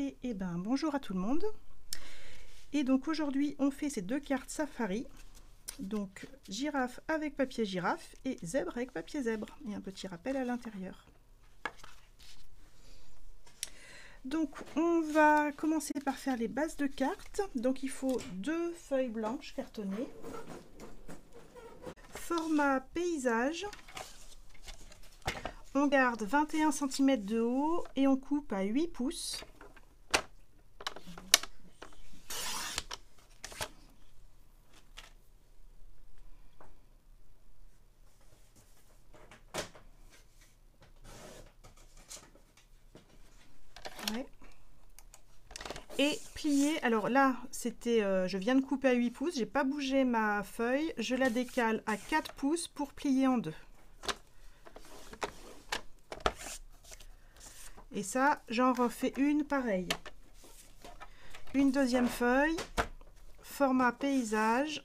Et ben bonjour à tout le monde. Et donc aujourd'hui on fait ces deux cartes safari. Donc girafe avec papier girafe et zèbre avec papier zèbre. Et un petit rappel à l'intérieur. Donc on va commencer par faire les bases de cartes. Donc il faut 2 feuilles blanches cartonnées. Format paysage. On garde 21 cm de haut et on coupe à 8 pouces. Ouais. Et plier, alors là c'était, je viens de couper à 8 pouces, j'ai pas bougé ma feuille, je la décale à 4 pouces pour plier en deux. Et ça, j'en refais une pareille. Une deuxième feuille, format paysage,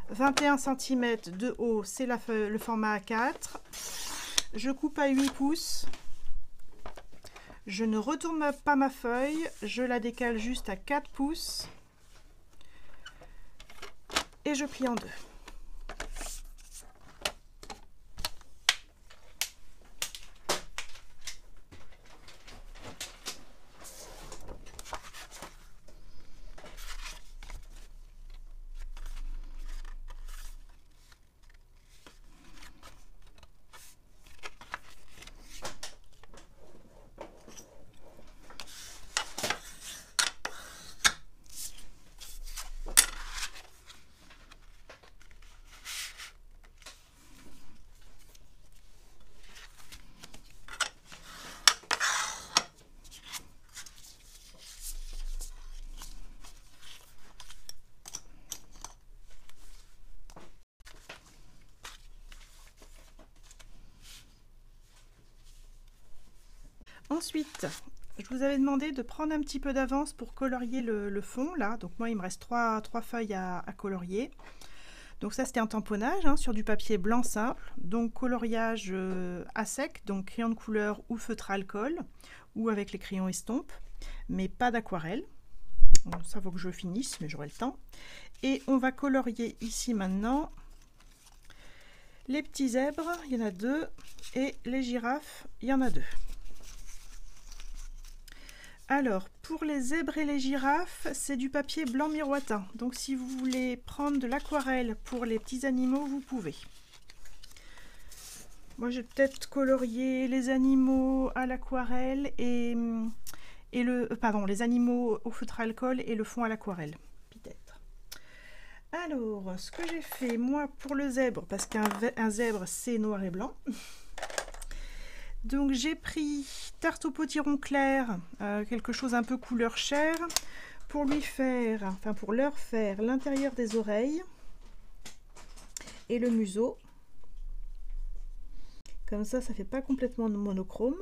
21 cm de haut, c'est le format A4. Je coupe à 8 pouces. Je ne retourne pas ma feuille, je la décale juste à 4 pouces. Et je plie en deux. Ensuite, je vous avais demandé de prendre un petit peu d'avance pour colorier le fond là. Donc moi il me reste trois feuilles à colorier. Donc ça c'était un tamponnage hein, sur du papier blanc simple. Donc coloriage à sec, donc crayon de couleur ou feutre à alcool ou avec les crayons estompes, mais pas d'aquarelle. Bon, ça faut que je finisse, mais j'aurai le temps. Et on va colorier ici maintenant les petits zèbres, il y en a 2, et les girafes, il y en a 2. Alors, pour les zèbres et les girafes, c'est du papier blanc miroitant. Donc, si vous voulez prendre de l'aquarelle pour les petits animaux, vous pouvez. Moi, j'ai peut-être colorié les animaux à l'aquarelle et les animaux au feutre à alcool et le fond à l'aquarelle. Peut-être. Alors, ce que j'ai fait, moi, pour le zèbre, parce qu'un zèbre, c'est noir et blanc. Donc j'ai pris tarte au potiron clair, quelque chose un peu couleur chair, pour leur faire l'intérieur des oreilles et le museau. Comme ça fait pas complètement monochrome.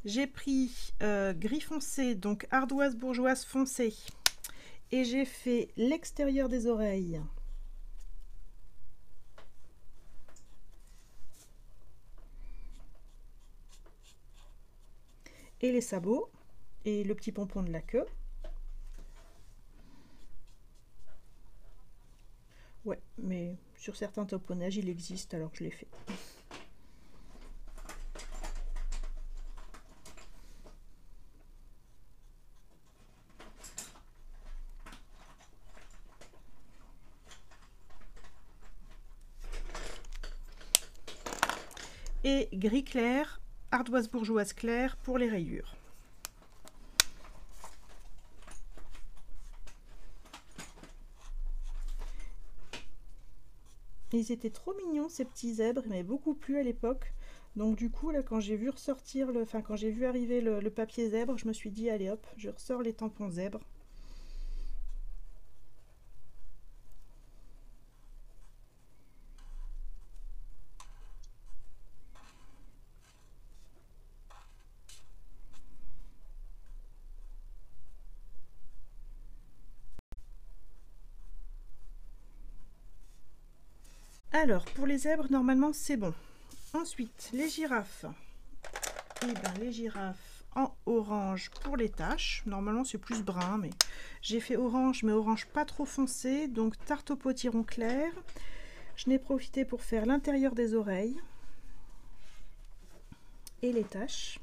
J'ai pris gris foncé, donc ardoise bourgeoise foncée. Et j'ai fait l'extérieur des oreilles. Et les sabots. Et le petit pompon de la queue. Ouais, mais sur certains tamponnages, il existe, alors je l'ai fait. Et gris clair, ardoise bourgeoise claire pour les rayures. Ils étaient trop mignons ces petits zèbres, ils m'avaient beaucoup plu à l'époque. Donc du coup là quand j'ai vu ressortir quand j'ai vu arriver le papier zèbre, je me suis dit allez hop, je ressors les tampons zèbres. Alors, pour les zèbres, normalement, c'est bon. Ensuite, les girafes. Et bien, les girafes en orange pour les taches. Normalement, c'est plus brun, mais j'ai fait orange, mais orange pas trop foncé. Donc, tarte au potiron clair. Je n'ai profité pour faire l'intérieur des oreilles et les taches.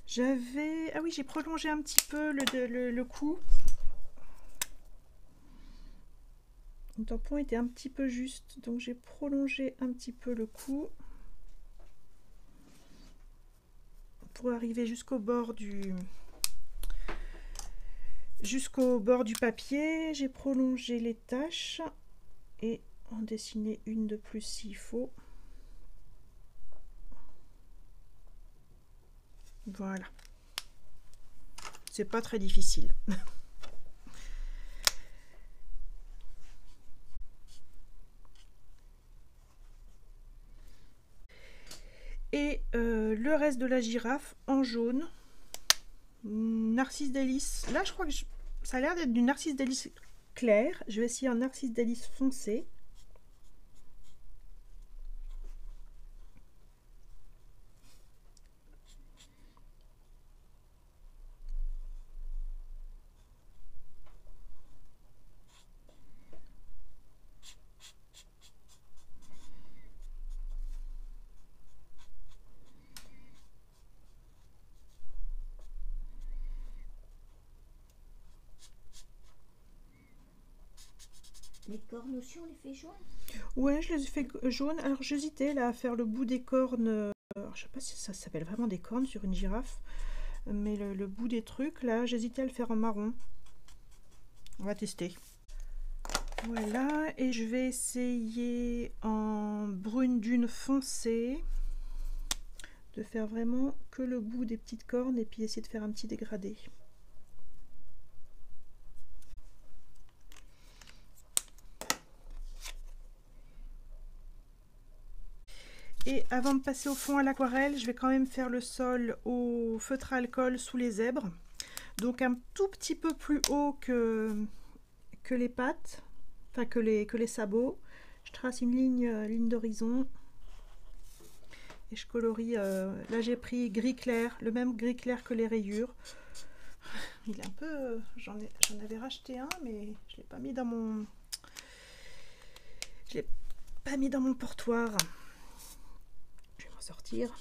J'avais... Ah oui, j'ai prolongé un petit peu le cou. Le tampon était un petit peu juste, donc j'ai prolongé un petit peu le cou pour arriver jusqu'au bord du papier. J'ai prolongé les taches et en dessiner une de plus s'il faut. Voilà. C'est pas très difficile. Et le reste de la girafe en jaune. Narcisse délice. Là, je crois que ça a l'air d'être du narcisse délice clair. Je vais essayer en narcisse délice foncé. Les cornes aussi, on les fait jaunes? Ouais, je les ai fait jaunes. Alors j'hésitais là à faire le bout des cornes. Alors, je sais pas si ça s'appelle vraiment des cornes sur une girafe, mais le bout des trucs là, j'hésitais à le faire en marron. On va tester. Voilà, et je vais essayer en brune dune foncée de faire vraiment que le bout des petites cornes et puis essayer de faire un petit dégradé. Et avant de passer au fond à l'aquarelle, je vais quand même faire le sol au feutre à alcool sous les zèbres. Donc un tout petit peu plus haut que les pattes, enfin que les sabots. Je trace une ligne d'horizon. Et je colorie, là j'ai pris gris clair, le même gris clair que les rayures. Il est un peu, j'en avais racheté un, mais je l'ai pas mis dans mon, je l'ai pas mis dans mon portoir. Je vais m'en sortir.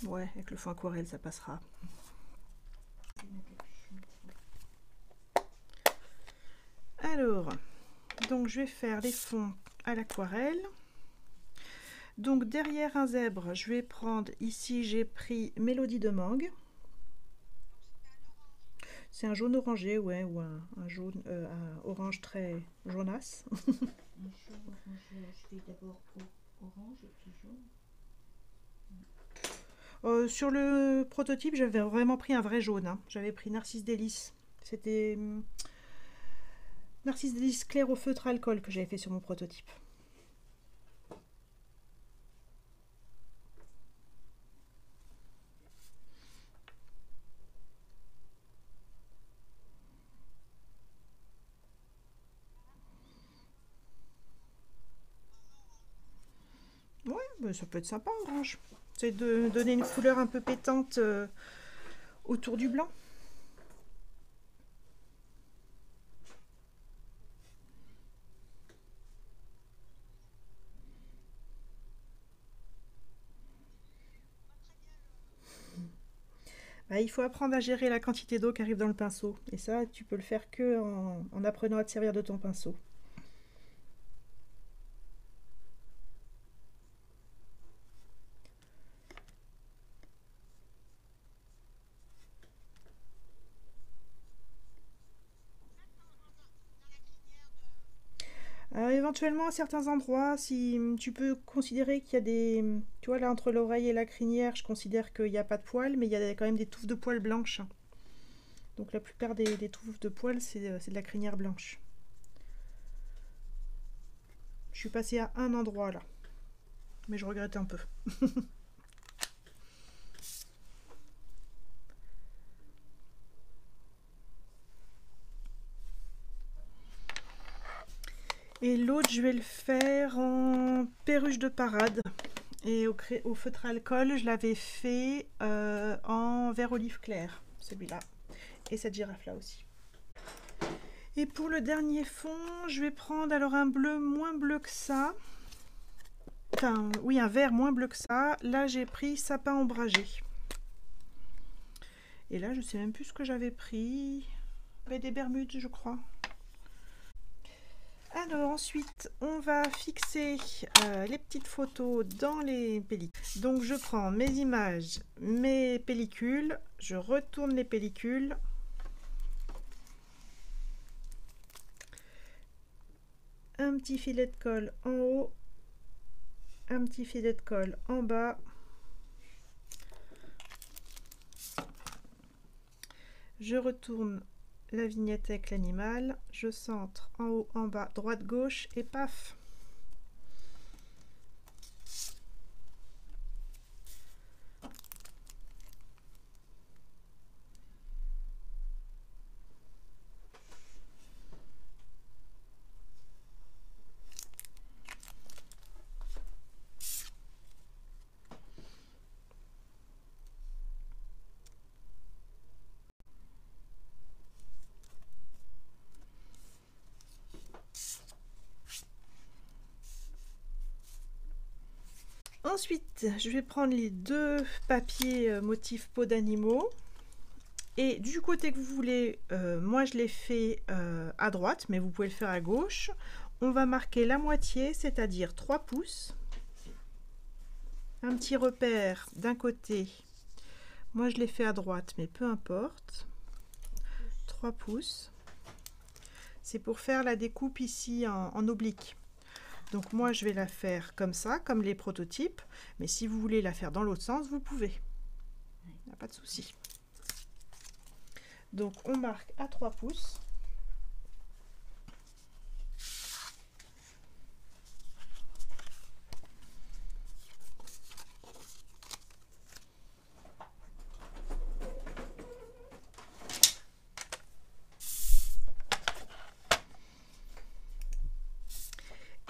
Ouais, avec le fond aquarelle, ça passera. Alors, donc je vais faire les fonds à l'aquarelle. Donc derrière un zèbre, je vais prendre, ici j'ai pris Mélodie de mangue. C'est un jaune orangé, ouais, ou un jaune, un orange très jaunasse. Un jaune orange, je fais d'abord orange et puis jaune. Sur le prototype, j'avais vraiment pris un vrai jaune. Hein. J'avais pris Narcisse délice. C'était Narcisse délice clair au feutre alcool que j'avais fait sur mon prototype. Ouais, bah ça peut être sympa orange. C'est de donner une couleur un peu pétante autour du blanc. Bah, il faut apprendre à gérer la quantité d'eau qui arrive dans le pinceau. Et ça, tu peux le faire que en apprenant à te servir de ton pinceau. Éventuellement, à certains endroits, si tu peux considérer qu'il y a des... Tu vois, là, entre l'oreille et la crinière, je considère qu'il n'y a pas de poils, mais il y a quand même des touffes de poils blanches. Donc la plupart des touffes de poils, c'est de la crinière blanche. Je suis passée à un endroit, là. Mais je regrette un peu. Et l'autre, je vais le faire en perruche de parade. Et au feutre alcool, je l'avais fait en vert olive clair, celui-là. Et cette girafe-là aussi. Et pour le dernier fond, je vais prendre alors un bleu moins bleu que ça. Enfin, oui, un vert moins bleu que ça. Là, j'ai pris sapin ombragé. Et là, je sais même plus ce que j'avais pris. J'avais des Bermudes, je crois. Alors ensuite, on va fixer les petites photos dans les pellicules. Donc je prends mes images, mes pellicules, je retourne les pellicules. Un petit filet de colle en haut, un petit filet de colle en bas. Je retourne la vignette avec l'animal, je centre en haut, en bas, droite, gauche et paf. Ensuite, je vais prendre les deux papiers motifs peau d'animaux. Et du côté que vous voulez, moi je l'ai fait à droite, mais vous pouvez le faire à gauche. On va marquer la moitié, c'est-à-dire 3 pouces. Un petit repère d'un côté. Moi je l'ai fait à droite, mais peu importe. 3 pouces. C'est pour faire la découpe ici en oblique. Donc moi je vais la faire comme ça, comme les prototypes. Mais si vous voulez la faire dans l'autre sens, vous pouvez. Il n'y a pas de souci. Donc on marque à 3 pouces.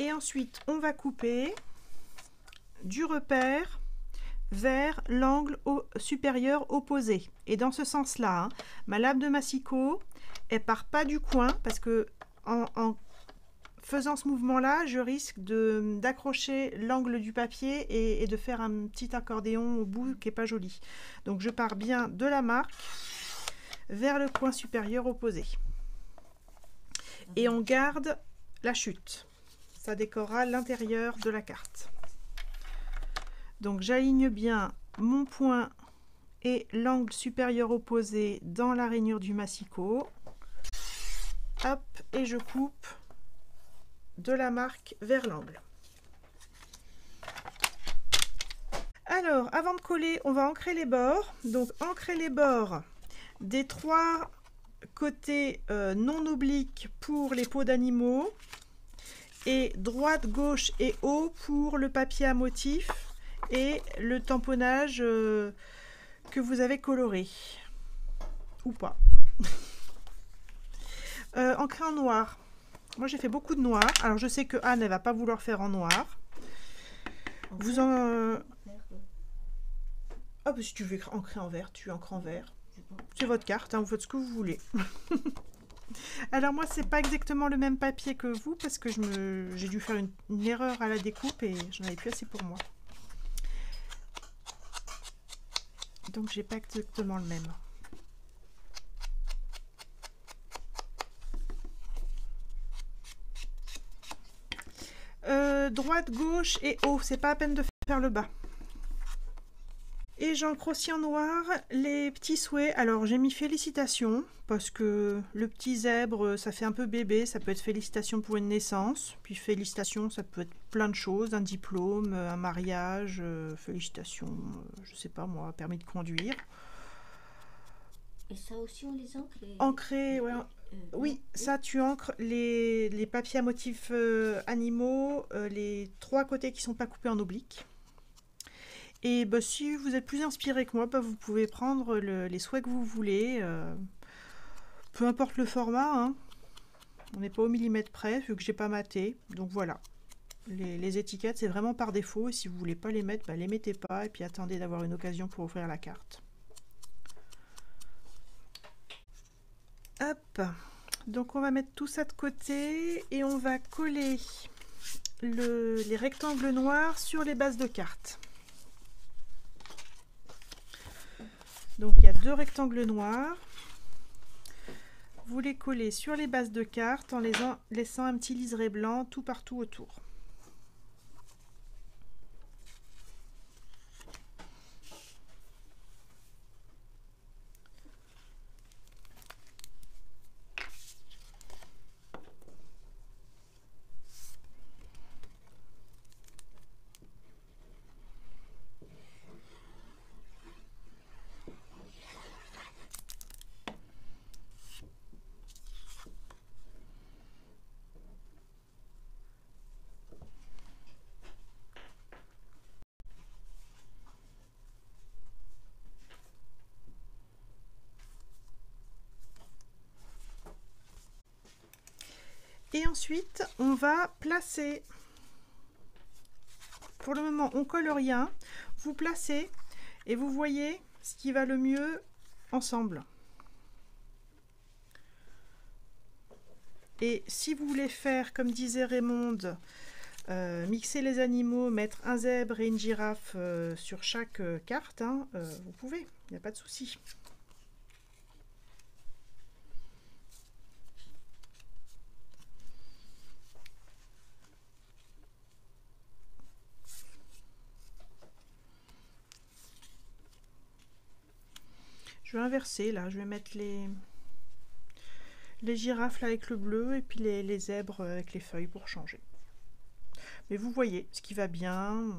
Et ensuite, on va couper du repère vers l'angle supérieur opposé. Et dans ce sens-là, hein, ma lame de massicot, elle part pas du coin parce que en faisant ce mouvement-là, je risque d'accrocher l'angle du papier et de faire un petit accordéon au bout qui n'est pas joli. Donc je pars bien de la marque vers le coin supérieur opposé. Et on garde la chute. Ça décorera l'intérieur de la carte. Donc j'aligne bien mon point et l'angle supérieur opposé dans la rainure du massicot. Hop, et je coupe de la marque vers l'angle. Alors, avant de coller, on va ancrer les bords. Donc ancrer les bords des 3 côtés non obliques pour les peaux d'animaux. Et droite, gauche et haut pour le papier à motif et le tamponnage que vous avez coloré. Ou pas. Ancré en noir. Moi j'ai fait beaucoup de noir. Alors je sais que Anne elle va pas vouloir faire en noir. Vous en... Ah bah si tu veux ancrer en vert, tu ancres en vert. C'est votre carte, hein, vous faites ce que vous voulez. Alors moi c'est pas exactement le même papier que vous parce que j'ai dû faire une erreur à la découpe et j'en avais plus assez pour moi. Donc j'ai pas exactement le même. Droite, gauche et haut, c'est pas à peine de faire le bas. Et j'encre aussi en noir les petits souhaits. Alors j'ai mis félicitations parce que le petit zèbre ça fait un peu bébé, ça peut être félicitations pour une naissance, puis félicitations ça peut être plein de choses, un diplôme, un mariage, félicitations, je sais pas moi, permis de conduire. Et ça aussi, on les ancre Ancrer, ouais. Oui, ça tu encres les papiers à motifs animaux, les 3 côtés qui sont pas coupés en oblique. Et bah, si vous êtes plus inspiré que moi, bah, vous pouvez prendre les souhaits que vous voulez, peu importe le format, hein. On n'est pas au millimètre près, vu que j'ai pas maté. Donc voilà, les étiquettes c'est vraiment par défaut, et si vous voulez pas les mettre, bah, les mettez pas, et puis attendez d'avoir une occasion pour ouvrir la carte. Hop, donc on va mettre tout ça de côté, et on va coller les rectangles noirs sur les bases de cartes. Donc il y a 2 rectangles noirs. Vous les collez sur les bases de cartes en laissant un petit liseré blanc tout partout autour. Et ensuite, on va placer, pour le moment, on colle rien, vous placez et vous voyez ce qui va le mieux ensemble. Et si vous voulez faire, comme disait Raymonde, mixer les animaux, mettre un zèbre et une girafe sur chaque carte, hein, vous pouvez, il n'y a pas de souci. Je vais inverser là, je vais mettre les girafes là avec le bleu et puis les zèbres avec les feuilles pour changer. Mais vous voyez ce qui va bien.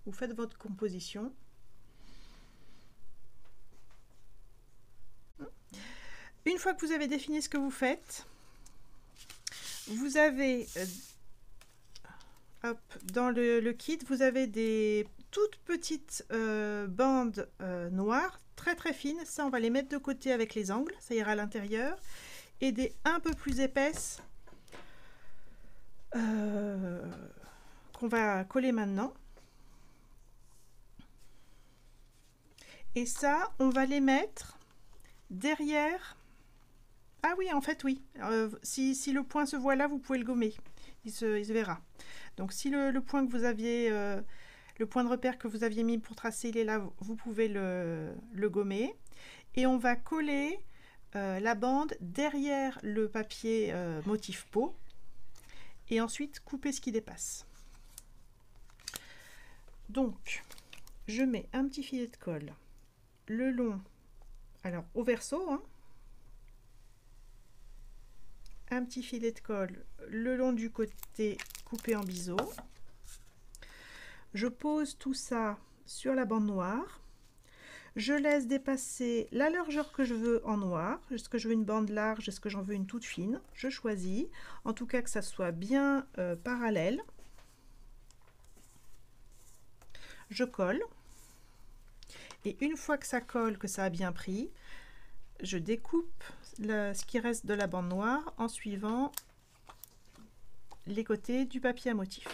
Vous faites votre composition. Une fois que vous avez défini ce que vous faites, vous avez hop, dans le kit, vous avez des toutes petites bandes noires, très très fines. Ça, on va les mettre de côté avec les angles, ça ira à l'intérieur. Et des un peu plus épaisses qu'on va coller maintenant. Et ça, on va les mettre derrière. Ah oui, en fait, oui. Si le point se voit là, vous pouvez le gommer. Il se verra. Donc, si le point que vous aviez, le point de repère que vous aviez mis pour tracer, il est là, vous pouvez le gommer. Et on va coller la bande derrière le papier motif peau. Et ensuite, couper ce qui dépasse. Donc, je mets un petit filet de colle le long, alors au verso, hein, un petit filet de colle le long du côté coupé en biseau. Je pose tout ça sur la bande noire. Je laisse dépasser la largeur que je veux en noir. Est-ce que je veux une bande large? Est-ce que j'en veux une toute fine? Je choisis. En tout cas que ça soit bien parallèle. Je colle. Et une fois que ça colle, que ça a bien pris, je découpe ce qui reste de la bande noire en suivant les côtés du papier à motif.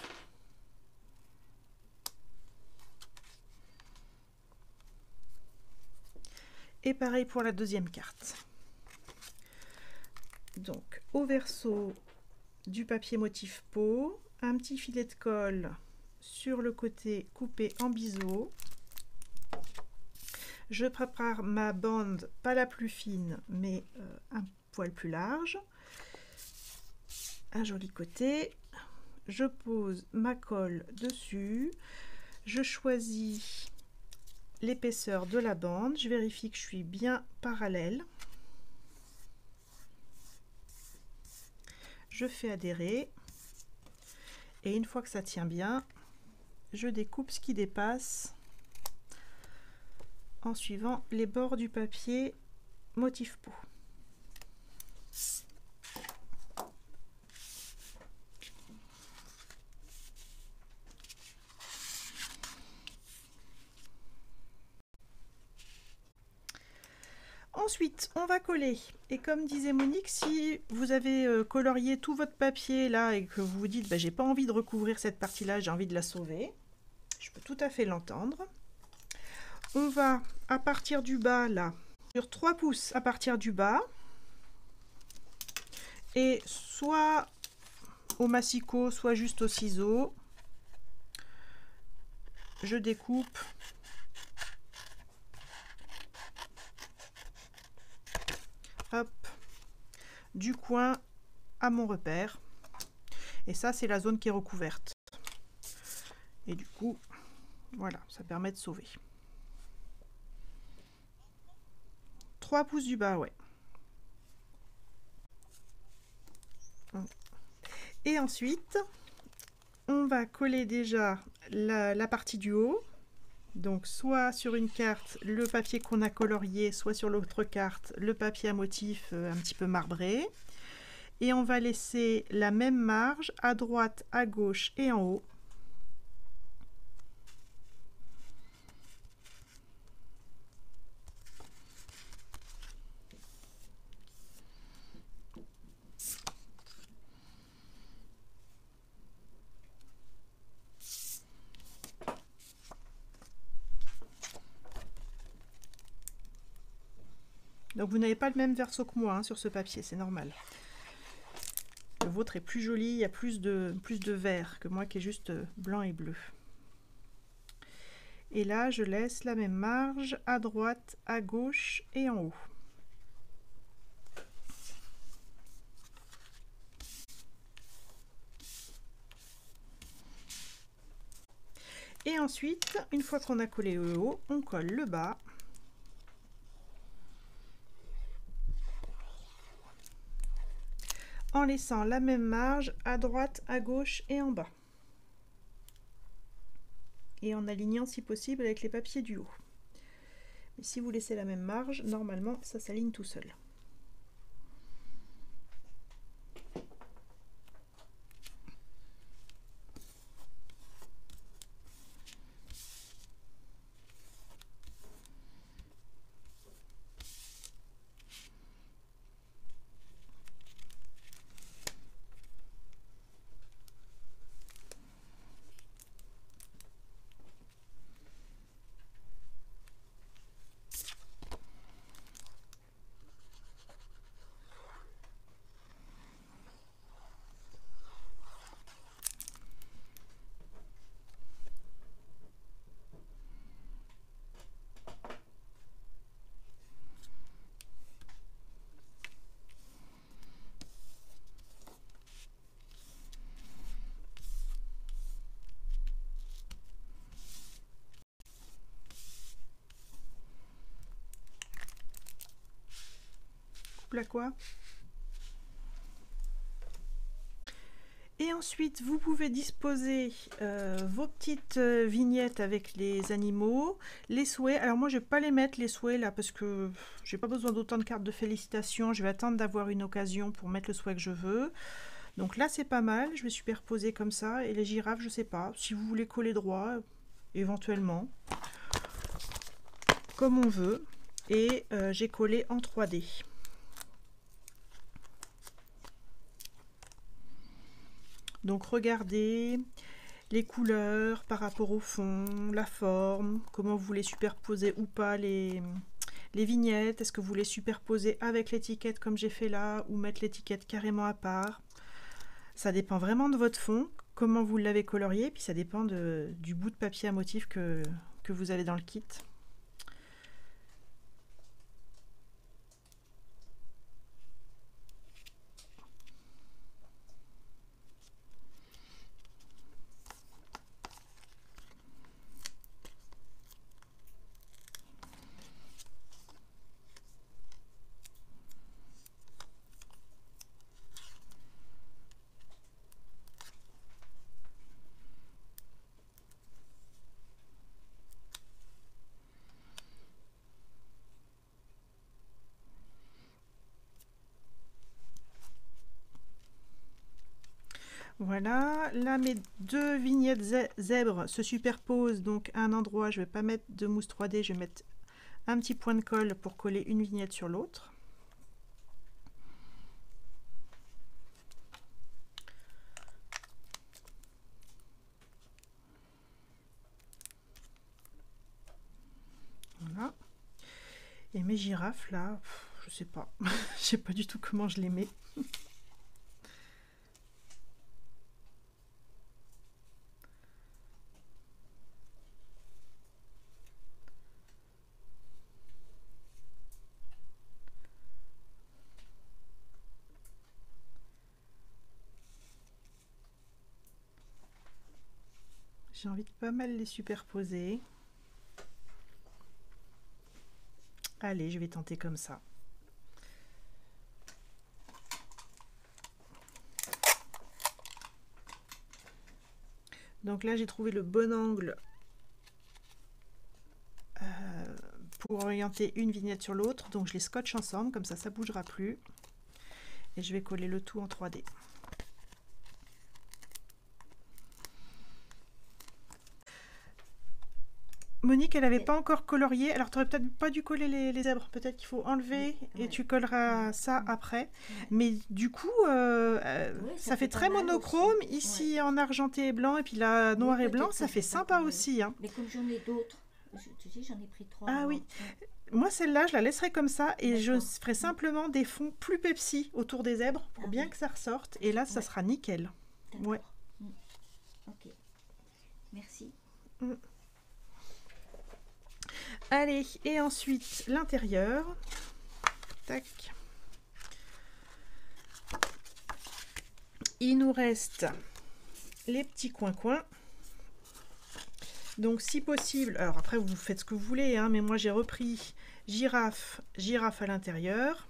Et pareil pour la deuxième carte. Donc au verso du papier motif peau, un petit filet de colle sur le côté coupé en biseau. Je prépare ma bande, pas la plus fine, mais un poil plus large. Un joli côté. Je pose ma colle dessus. Je choisis l'épaisseur de la bande. Je vérifie que je suis bien parallèle. Je fais adhérer. Et une fois que ça tient bien, je découpe ce qui dépasse en suivant les bords du papier motif peau. Ensuite, on va coller. Et comme disait Monique, si vous avez colorié tout votre papier là et que vous vous dites j'ai pas envie de recouvrir cette partie-là, j'ai envie de la sauver, je peux tout à fait l'entendre. On va à partir du bas là, sur 3 pouces à partir du bas, et soit au massicot, soit juste au ciseau, je découpe hop, du coin à mon repère, et ça c'est la zone qui est recouverte, et du coup voilà, ça permet de sauver. 3 pouces du bas, ouais. Et ensuite, on va coller déjà la partie du haut. Donc soit sur une carte, le papier qu'on a colorié, soit sur l'autre carte, le papier à motif un petit peu marbré. Et on va laisser la même marge à droite, à gauche et en haut. Donc vous n'avez pas le même verso que moi sur ce papier, c'est normal. Le vôtre est plus joli, il y a plus de vert que moi qui est juste blanc et bleu. Et là, je laisse la même marge à droite, à gauche et en haut. Et ensuite, une fois qu'on a collé le haut, on colle le bas. En laissant la même marge à droite, à gauche et en bas. Et en alignant si possible avec les papiers du haut. Mais si vous laissez la même marge, normalement ça s'aligne tout seul. La quoi. Et ensuite, vous pouvez disposer vos petites vignettes avec les animaux, les souhaits. Alors moi, je vais pas les mettre les souhaits là parce que j'ai pas besoin d'autant de cartes de félicitations. Je vais attendre d'avoir une occasion pour mettre le souhait que je veux. Donc là, c'est pas mal. Je vais superposer comme ça. Et les girafes, je sais pas. Si vous voulez coller droit, éventuellement, comme on veut. Et j'ai collé en 3D. Donc regardez les couleurs par rapport au fond, la forme, comment vous voulez superposer ou pas les vignettes. Est-ce que vous voulez superposer avec l'étiquette comme j'ai fait là ou mettre l'étiquette carrément à part? Ça dépend vraiment de votre fond, comment vous l'avez colorié, puis ça dépend du bout de papier à motif que vous avez dans le kit. Voilà, là mes deux vignettes zèbres se superposent, donc à un endroit je vais pas mettre de mousse 3D, je vais mettre un petit point de colle pour coller une vignette sur l'autre. Voilà. Et mes girafes là, je sais pas, je sais pas du tout comment je les mets. J'ai envie de pas mal les superposer. Allez, je vais tenter comme ça. Donc là, j'ai trouvé le bon angle pour orienter une vignette sur l'autre. Donc je les scotche ensemble, comme ça, ça ne bougera plus. Et je vais coller le tout en 3D. Monique, elle n'avait pas encore colorié. Alors, tu n'aurais peut-être pas dû coller les zèbres. Peut-être qu'il faut enlever et tu colleras ça après. Mais du coup, ça fait très monochrome. Ici, en argenté et blanc. Et puis là, noir et blanc, ça fait sympa aussi. Hein. Mais comme j'en ai d'autres, tu sais, j'en ai pris 3. Ah oui. Moi, celle-là, je la laisserai comme ça. Et je ferai simplement des fonds plus Pepsi autour des zèbres pour bien que ça ressorte. Et là, ça sera nickel. Ouais. Ok. Merci. Allez, et ensuite l'intérieur. Tac. Il nous reste les petits coins-coins. Donc si possible, alors après vous faites ce que vous voulez, hein, mais moi j'ai repris girafe à l'intérieur,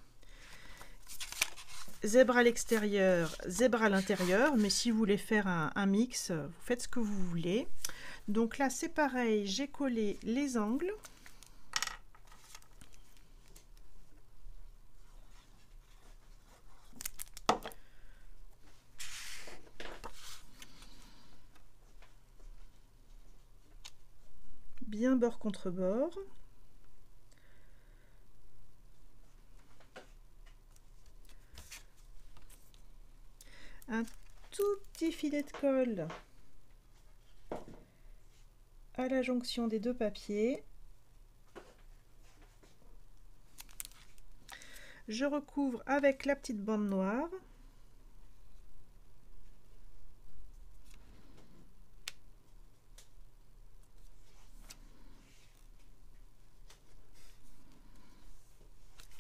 zèbre à l'extérieur, zèbre à l'intérieur, mais si vous voulez faire un mix, vous faites ce que vous voulez. Donc là c'est pareil, j'ai collé les angles. Bien bord contre bord. Un tout petit filet de colle à la jonction des deux papiers. Je recouvre avec la petite bande noire.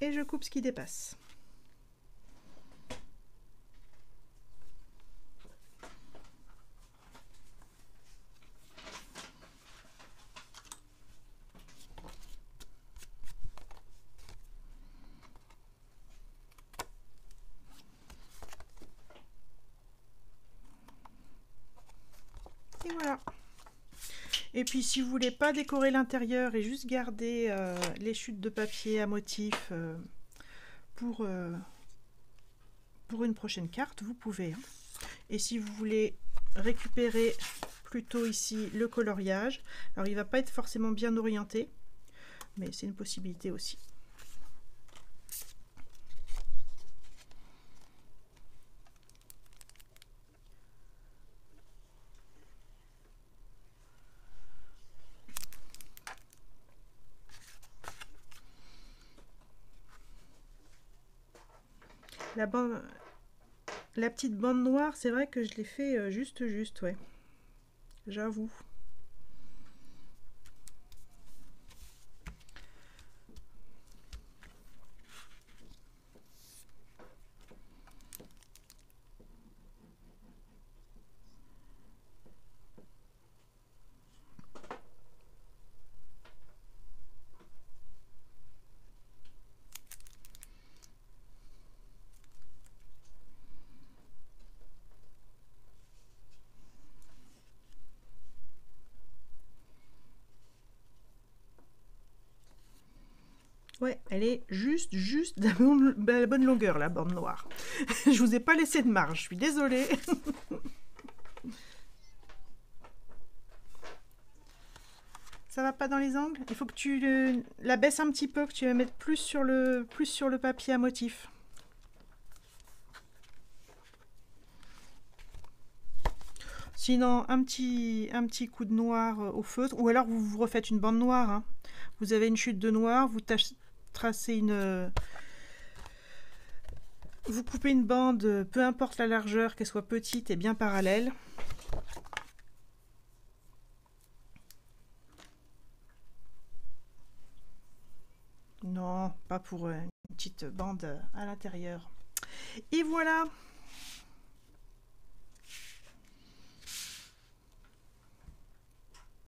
Et je coupe ce qui dépasse. Et voilà. Et puis si vous voulez pas décorer l'intérieur et juste garder les chutes de papier à motif pour une prochaine carte, vous pouvez. Hein. Et si vous voulez récupérer plutôt ici le coloriage, alors il va pas être forcément bien orienté, mais c'est une possibilité aussi. La petite bande noire, c'est vrai que je l'ai fait juste, ouais. J'avoue. Ouais, elle est juste de la bonne longueur, la bande noire. Je vous ai pas laissé de marge, je suis désolée. Ça va pas dans les angles? Il faut que tu la baisses un petit peu, que tu la mettes plus sur le papier à motif. Sinon, un petit coup de noir au feutre, ou alors vous refaites une bande noire. Hein. Vous avez une chute de noir, vous tracez une... vous coupez une bande, peu importe la largeur, qu'elle soit petite et bien parallèle. Non, pas pour une petite bande à l'intérieur. Et voilà!